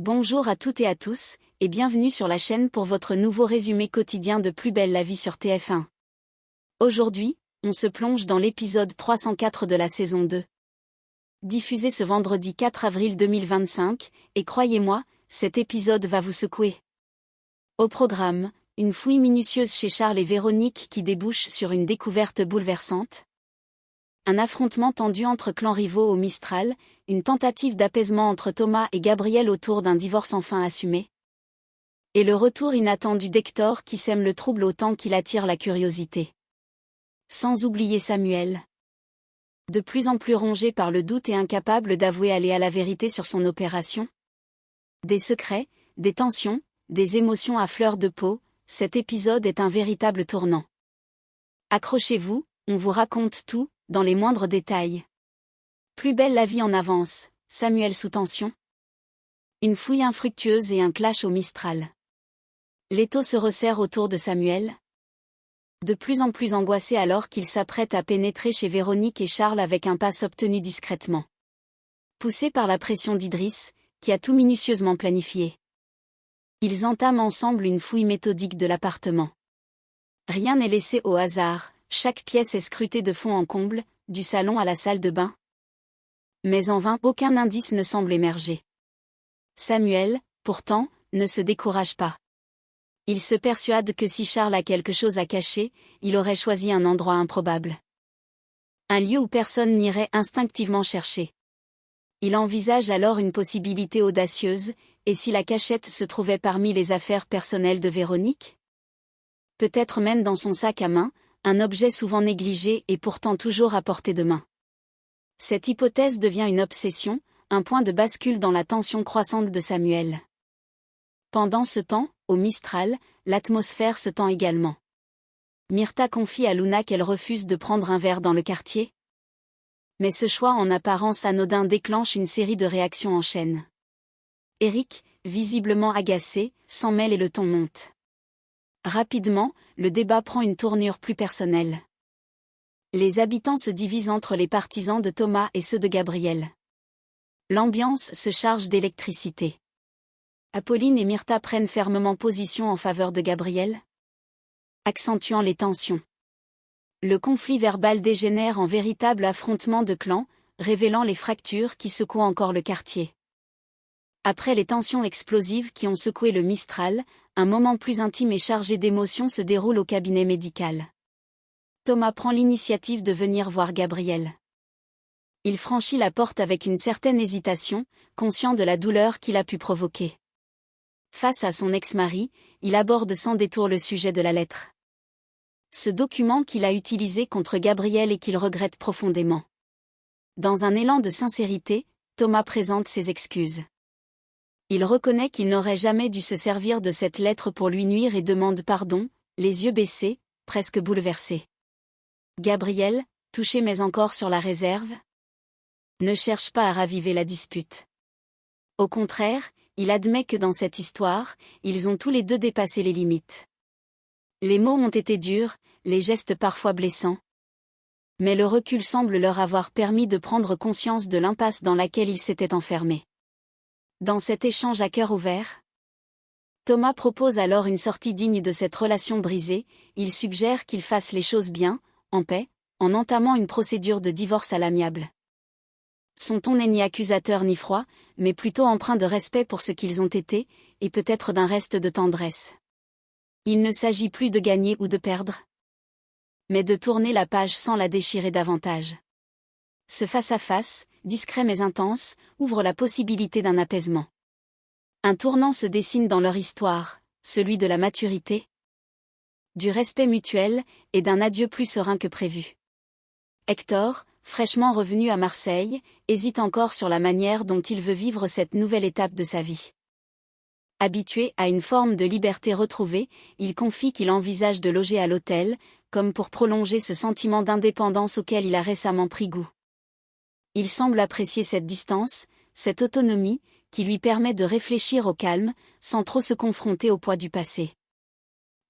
Bonjour à toutes et à tous, et bienvenue sur la chaîne pour votre nouveau résumé quotidien de Plus belle la vie sur TF1. Aujourd'hui, on se plonge dans l'épisode 304 de la saison 2. Diffusé ce vendredi 4 avril 2025, et croyez-moi, cet épisode va vous secouer. Au programme, une fouille minutieuse chez Charles et Véronique qui débouche sur une découverte bouleversante. Un affrontement tendu entre clans rivaux au Mistral, une tentative d'apaisement entre Thomas et Gabriel autour d'un divorce enfin assumé. Et le retour inattendu d'Hector qui sème le trouble autant qu'il attire la curiosité. Sans oublier Samuel. De plus en plus rongé par le doute et incapable d'avouer aller à la vérité sur son opération. Des secrets, des tensions, des émotions à fleur de peau, cet épisode est un véritable tournant. Accrochez-vous, on vous raconte tout, dans les moindres détails. Plus belle la vie en avance, Samuel sous tension. Une fouille infructueuse et un clash au Mistral. L'étau se resserre autour de Samuel. De plus en plus angoissé alors qu'il s'apprête à pénétrer chez Véronique et Charles avec un passe obtenu discrètement. Poussé par la pression d'Idriss, qui a tout minutieusement planifié. Ils entament ensemble une fouille méthodique de l'appartement. Rien n'est laissé au hasard. Chaque pièce est scrutée de fond en comble, du salon à la salle de bain. Mais en vain, aucun indice ne semble émerger. Samuel, pourtant, ne se décourage pas. Il se persuade que si Charles a quelque chose à cacher, il aurait choisi un endroit improbable. Un lieu où personne n'irait instinctivement chercher. Il envisage alors une possibilité audacieuse, et si la cachette se trouvait parmi les affaires personnelles de Véronique ? Peut-être même dans son sac à main, un objet souvent négligé et pourtant toujours à portée de main. Cette hypothèse devient une obsession, un point de bascule dans la tension croissante de Samuel. Pendant ce temps, au Mistral, l'atmosphère se tend également. Myrtha confie à Luna qu'elle refuse de prendre un verre dans le quartier. Mais ce choix en apparence anodin déclenche une série de réactions en chaîne. Eric, visiblement agacé, s'en mêle et le ton monte. Rapidement, le débat prend une tournure plus personnelle. Les habitants se divisent entre les partisans de Thomas et ceux de Gabriel. L'ambiance se charge d'électricité. Apolline et Myrtha prennent fermement position en faveur de Gabriel, accentuant les tensions. Le conflit verbal dégénère en véritable affrontement de clans, révélant les fractures qui secouent encore le quartier. Après les tensions explosives qui ont secoué le Mistral, un moment plus intime et chargé d'émotions se déroule au cabinet médical. Thomas prend l'initiative de venir voir Gabriel. Il franchit la porte avec une certaine hésitation, conscient de la douleur qu'il a pu provoquer. Face à son ex-mari, il aborde sans détour le sujet de la lettre. Ce document qu'il a utilisé contre Gabriel et qu'il regrette profondément. Dans un élan de sincérité, Thomas présente ses excuses. Il reconnaît qu'il n'aurait jamais dû se servir de cette lettre pour lui nuire et demande pardon, les yeux baissés, presque bouleversé. Gabriel, touché mais encore sur la réserve, ne cherche pas à raviver la dispute. Au contraire, il admet que dans cette histoire, ils ont tous les deux dépassé les limites. Les mots ont été durs, les gestes parfois blessants. Mais le recul semble leur avoir permis de prendre conscience de l'impasse dans laquelle ils s'étaient enfermés. Dans cet échange à cœur ouvert, Thomas propose alors une sortie digne de cette relation brisée. Il suggère qu'ils fassent les choses bien, en paix, en entamant une procédure de divorce à l'amiable. Son ton n'est ni accusateur ni froid, mais plutôt empreint de respect pour ce qu'ils ont été, et peut-être d'un reste de tendresse. Il ne s'agit plus de gagner ou de perdre, mais de tourner la page sans la déchirer davantage. Ce face-à-face, discret mais intense, ouvre la possibilité d'un apaisement. Un tournant se dessine dans leur histoire, celui de la maturité, du respect mutuel, et d'un adieu plus serein que prévu. Hector, fraîchement revenu à Marseille, hésite encore sur la manière dont il veut vivre cette nouvelle étape de sa vie. Habitué à une forme de liberté retrouvée, il confie qu'il envisage de loger à l'hôtel, comme pour prolonger ce sentiment d'indépendance auquel il a récemment pris goût. Il semble apprécier cette distance, cette autonomie, qui lui permet de réfléchir au calme, sans trop se confronter au poids du passé.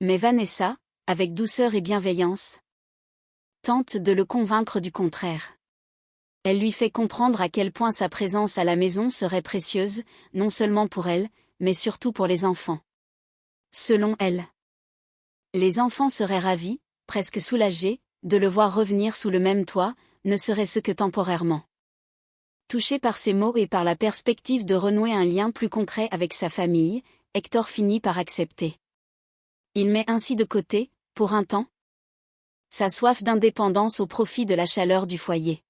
Mais Vanessa, avec douceur et bienveillance, tente de le convaincre du contraire. Elle lui fait comprendre à quel point sa présence à la maison serait précieuse, non seulement pour elle, mais surtout pour les enfants. Selon elle, les enfants seraient ravis, presque soulagés, de le voir revenir sous le même toit, ne serait-ce que temporairement. Touché par ces mots et par la perspective de renouer un lien plus concret avec sa famille, Hector finit par accepter. Il met ainsi de côté, pour un temps, sa soif d'indépendance au profit de la chaleur du foyer.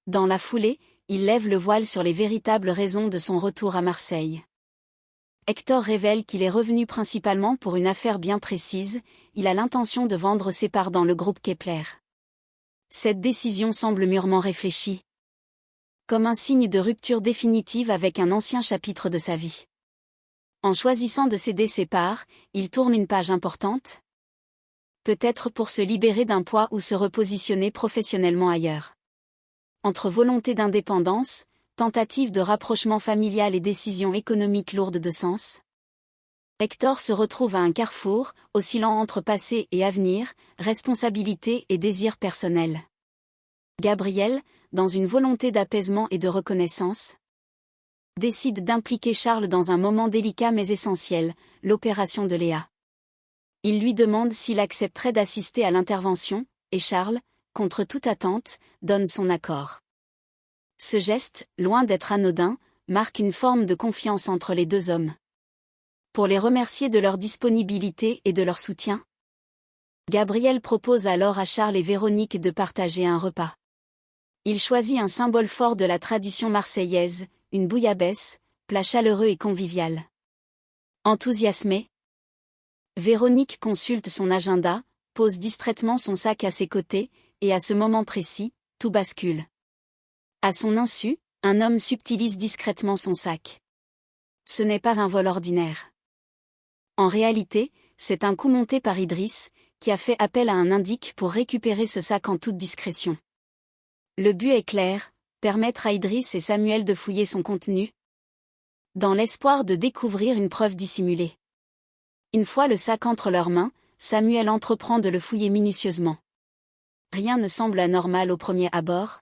Dans la foulée, il lève le voile sur les véritables raisons de son retour à Marseille. Hector révèle qu'il est revenu principalement pour une affaire bien précise, il a l'intention de vendre ses parts dans le groupe Kepler. Cette décision semble mûrement réfléchie. Comme un signe de rupture définitive avec un ancien chapitre de sa vie. En choisissant de céder ses parts, il tourne une page importante. Peut-être pour se libérer d'un poids ou se repositionner professionnellement ailleurs. Entre volonté d'indépendance, tentative de rapprochement familial et décisions économiques lourdes de sens, Hector se retrouve à un carrefour, oscillant entre passé et avenir, responsabilité et désir personnel. Gabriel, dans une volonté d'apaisement et de reconnaissance, décide d'impliquer Charles dans un moment délicat mais essentiel, l'opération de Léa. Il lui demande s'il accepterait d'assister à l'intervention, et Charles, contre toute attente, donne son accord. Ce geste, loin d'être anodin, marque une forme de confiance entre les deux hommes. Pour les remercier de leur disponibilité et de leur soutien, Gabriel propose alors à Charles et Véronique de partager un repas. Il choisit un symbole fort de la tradition marseillaise, une bouillabaisse, plat chaleureux et convivial. Enthousiasmée, Véronique consulte son agenda, pose distraitement son sac à ses côtés, et à ce moment précis, tout bascule. À son insu, un homme subtilise discrètement son sac. Ce n'est pas un vol ordinaire. En réalité, c'est un coup monté par Idriss, qui a fait appel à un indique pour récupérer ce sac en toute discrétion. Le but est clair, permettre à Idriss et Samuel de fouiller son contenu, dans l'espoir de découvrir une preuve dissimulée. Une fois le sac entre leurs mains, Samuel entreprend de le fouiller minutieusement. Rien ne semble anormal au premier abord.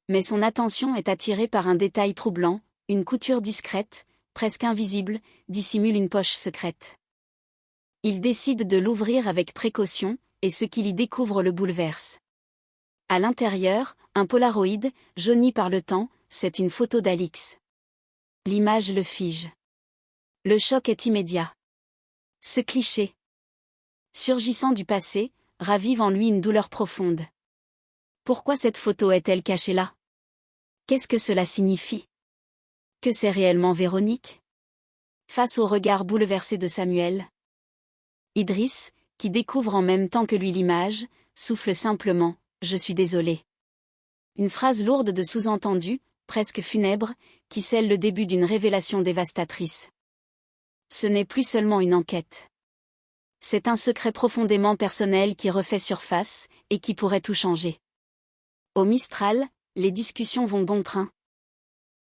Mais son attention est attirée par un détail troublant, une couture discrète, presque invisible, dissimule une poche secrète. Il décide de l'ouvrir avec précaution, et ce qu'il y découvre le bouleverse. À l'intérieur, un polaroid, jauni par le temps, c'est une photo d'Alix. L'image le fige. Le choc est immédiat. Ce cliché, surgissant du passé, ravive en lui une douleur profonde. Pourquoi cette photo est-elle cachée là? Qu'est-ce que cela signifie? Que c'est réellement Véronique? Face au regard bouleversé de Samuel, Idriss, qui découvre en même temps que lui l'image, souffle simplement « Je suis désolé ». Une phrase lourde de sous-entendus, presque funèbre, qui scelle le début d'une révélation dévastatrice. Ce n'est plus seulement une enquête. C'est un secret profondément personnel qui refait surface, et qui pourrait tout changer. Au Mistral, les discussions vont bon train.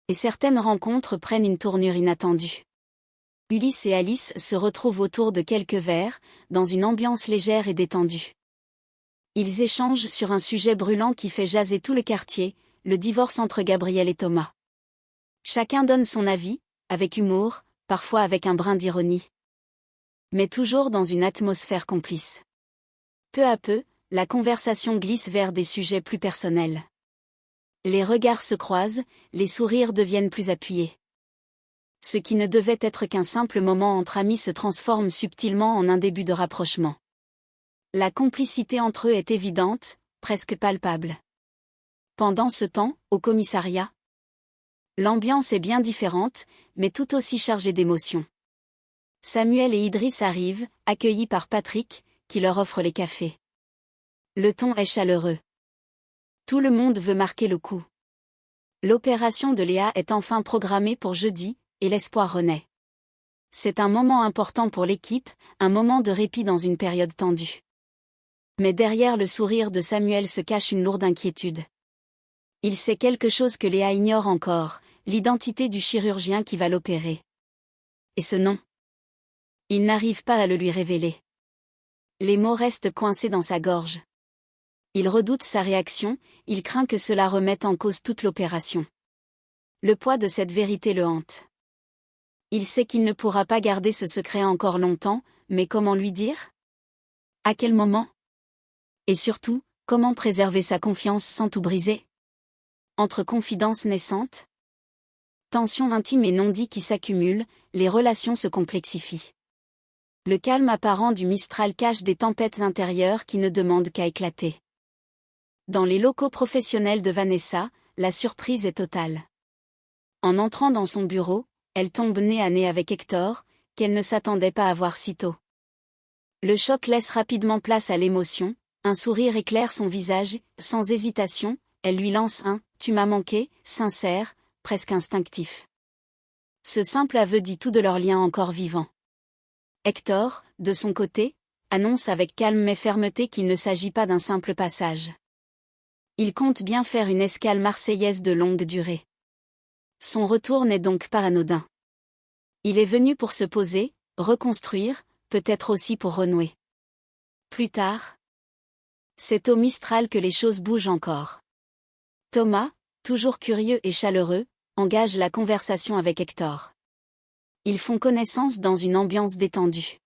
Et certaines rencontres prennent une tournure inattendue. Ulysse et Alice se retrouvent autour de quelques verres, dans une ambiance légère et détendue. Ils échangent sur un sujet brûlant qui fait jaser tout le quartier, le divorce entre Gabriel et Thomas. Chacun donne son avis, avec humour, parfois avec un brin d'ironie. Mais toujours dans une atmosphère complice. Peu à peu, la conversation glisse vers des sujets plus personnels. Les regards se croisent, les sourires deviennent plus appuyés. Ce qui ne devait être qu'un simple moment entre amis se transforme subtilement en un début de rapprochement. La complicité entre eux est évidente, presque palpable. Pendant ce temps, au commissariat, l'ambiance est bien différente, mais tout aussi chargée d'émotions. Samuel et Idriss arrivent, accueillis par Patrick, qui leur offre les cafés. Le ton est chaleureux. Tout le monde veut marquer le coup. L'opération de Léa est enfin programmée pour jeudi, et l'espoir renaît. C'est un moment important pour l'équipe, un moment de répit dans une période tendue. Mais derrière le sourire de Samuel se cache une lourde inquiétude. Il sait quelque chose que Léa ignore encore, l'identité du chirurgien qui va l'opérer. Et ce nom, il n'arrive pas à le lui révéler. Les mots restent coincés dans sa gorge. Il redoute sa réaction, il craint que cela remette en cause toute l'opération. Le poids de cette vérité le hante. Il sait qu'il ne pourra pas garder ce secret encore longtemps, mais comment lui dire? À quel moment? Et surtout, comment préserver sa confiance sans tout briser? Entre confidences naissantes, tensions intimes et non-dits qui s'accumulent, les relations se complexifient. Le calme apparent du Mistral cache des tempêtes intérieures qui ne demandent qu'à éclater. Dans les locaux professionnels de Vanessa, la surprise est totale. En entrant dans son bureau, elle tombe nez à nez avec Hector, qu'elle ne s'attendait pas à voir si tôt. Le choc laisse rapidement place à l'émotion, un sourire éclaire son visage, sans hésitation, elle lui lance un « tu m'as manqué », sincère, presque instinctif. Ce simple aveu dit tout de leur lien encore vivant. Hector, de son côté, annonce avec calme mais fermeté qu'il ne s'agit pas d'un simple passage. Il compte bien faire une escale marseillaise de longue durée. Son retour n'est donc pas anodin. Il est venu pour se poser, reconstruire, peut-être aussi pour renouer. Plus tard, c'est au Mistral que les choses bougent encore. Thomas, toujours curieux et chaleureux, engage la conversation avec Hector. Ils font connaissance dans une ambiance détendue.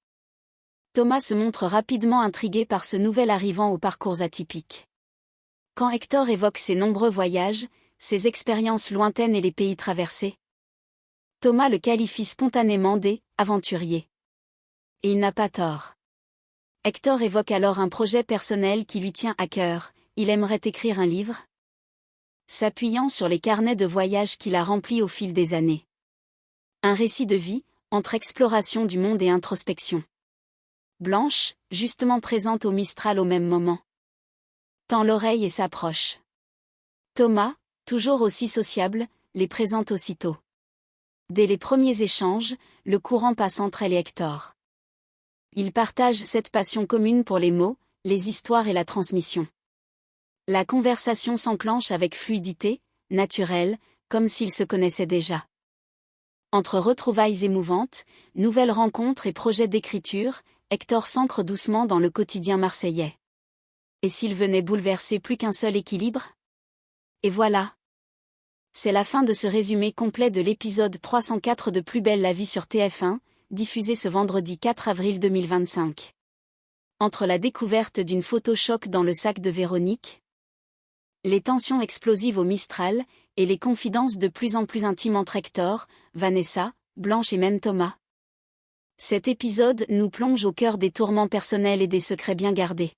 Thomas se montre rapidement intrigué par ce nouvel arrivant aux parcours atypiques. Quand Hector évoque ses nombreux voyages, ses expériences lointaines et les pays traversés, Thomas le qualifie spontanément d'aventurier. Et il n'a pas tort. Hector évoque alors un projet personnel qui lui tient à cœur, il aimerait écrire un livre, s'appuyant sur les carnets de voyage qu'il a remplis au fil des années. Un récit de vie, entre exploration du monde et introspection. Blanche, justement présente au Mistral au même moment, tend l'oreille et s'approche. Thomas, toujours aussi sociable, les présente aussitôt. Dès les premiers échanges, le courant passe entre elle et Hector. Ils partagent cette passion commune pour les mots, les histoires et la transmission. La conversation s'enclenche avec fluidité, naturelle, comme s'ils se connaissaient déjà. Entre retrouvailles émouvantes, nouvelles rencontres et projets d'écriture, Hector s'ancre doucement dans le quotidien marseillais. Et s'il venait bouleverser plus qu'un seul équilibre? Et voilà. C'est la fin de ce résumé complet de l'épisode 304 de Plus belle la vie sur TF1, diffusé ce vendredi 4 avril 2025. Entre la découverte d'une photo choc dans le sac de Véronique, les tensions explosives au Mistral, et les confidences de plus en plus intimes entre Hector, Vanessa, Blanche et même Thomas. Cet épisode nous plonge au cœur des tourments personnels et des secrets bien gardés.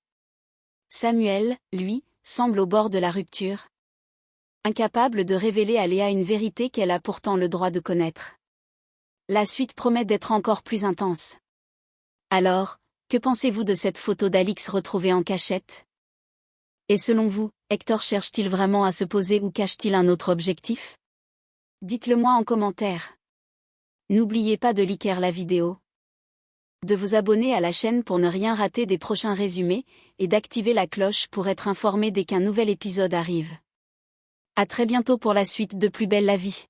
Samuel, lui, semble au bord de la rupture. Incapable de révéler à Léa une vérité qu'elle a pourtant le droit de connaître. La suite promet d'être encore plus intense. Alors, que pensez-vous de cette photo d'Alix retrouvée en cachette? Et selon vous, Hector cherche-t-il vraiment à se poser ou cache-t-il un autre objectif? Dites-le moi en commentaire. N'oubliez pas de liker la vidéo, de vous abonner à la chaîne pour ne rien rater des prochains résumés, et d'activer la cloche pour être informé dès qu'un nouvel épisode arrive. À très bientôt pour la suite de Plus belle la vie.